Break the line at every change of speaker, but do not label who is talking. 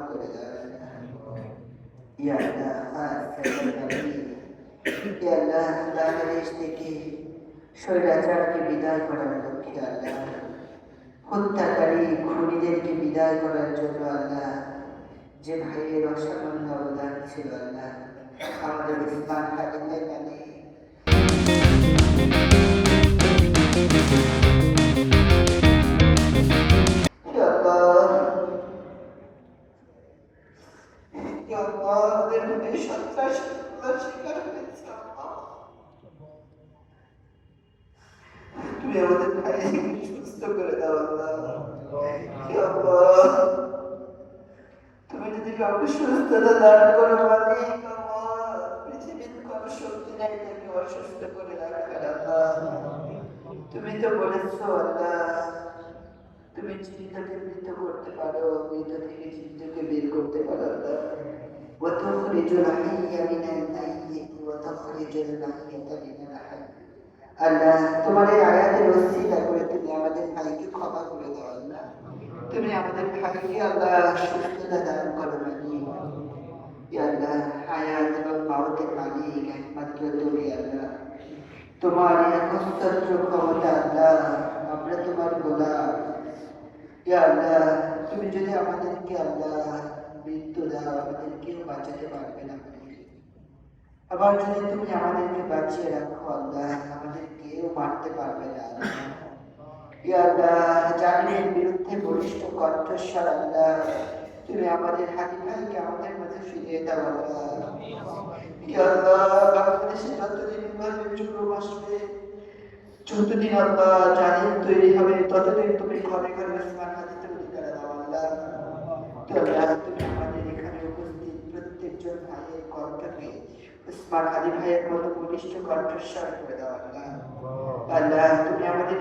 করে দাও ইয়া আল্লাহ। ইয়া আল্লাহ, বাংলাদেশ থেকে স্বৈরাচারকে বিদায় করার লক্ষ্যে আল্লাহ, হত্যাকারী খুনিদেরকে বিদায় করার জন্য আল্লাহ, যে ভাইয়ের অসামান্য অবদান ছিল আল্লাহ, আমাদের ইসলাম হাদিসের মানে তুমি আমাদের ভাইকে সুস্থ করে দাও আল্লাহ। তুমি যদি কাউকে সুস্থতা দান করো মালিক আল্লাহ, পৃথিবীর কোন শক্তি নাই তাকে অসুস্থ করে রাখার আল্লাহ। তুমি তো বলেছো আল্লাহ, তুমি জীবিতকে মৃত করতে পারো, মৃত থেকে জীবিতকে বের করতে পারো আল্লাহ। وتخرج الحي من الميت وتخرج الميت من الحي। আল্লাহ, তোমার এই আয়াতের ওসিলা করে তুমি আমাদের ভাইকে ক্ষমা করে দাও আল্লাহ। তুমি আমাদের ভাইকে আল্লাহ সুস্থতা দান করো মালিক। ইয়া আল্লাহ, হায়াত এবং মাউতের মালিক একমাত্র তুমি আল্লাহ। তোমার একচ্ছত্র ক্ষমতা আল্লাহ, আমরা তোমার গোলাম। ইয়া আল্লাহ, তুমি যদি আমাদেরকে আল্লাহ মৃত্যু দাও, আমাদের কেউ বাঁচাতে পারবে না। আবার যদি তুমি আমাদেরকে বাঁচিয়ে রাখো আল্লাহ, আমাদের কেউ মারতে পারবে না। ইয়া আল্লাহ, জালিমের বিরুদ্ধে বলিষ্ঠ কণ্ঠস্বর আল্লাহ, তুমি আমাদের হাদি ভাইকে আমাদের মাঝে ফিরিয়ে দাও আল্লাহ। ইয়া আল্লাহ, বাংলাদেশে যতদিন ইমানের জুলুম আসবে, যতদিন আল্লাহ জালিম তৈরি হবে, ততদিন তুমি ঘরে ঘরে ওসমান হাদিদের অধিকার দাও আল্লাহ। তুমি আমাদের এখানে উপস্থিত প্রত্যেকজন ভাইয়ের কণ্ঠকে ওসমান হাদি ভাইয়ের মতো বলিষ্ঠ কণ্ঠস্বর করে দাও আল্লাহ। আল্লাহ, তুমি আমাদের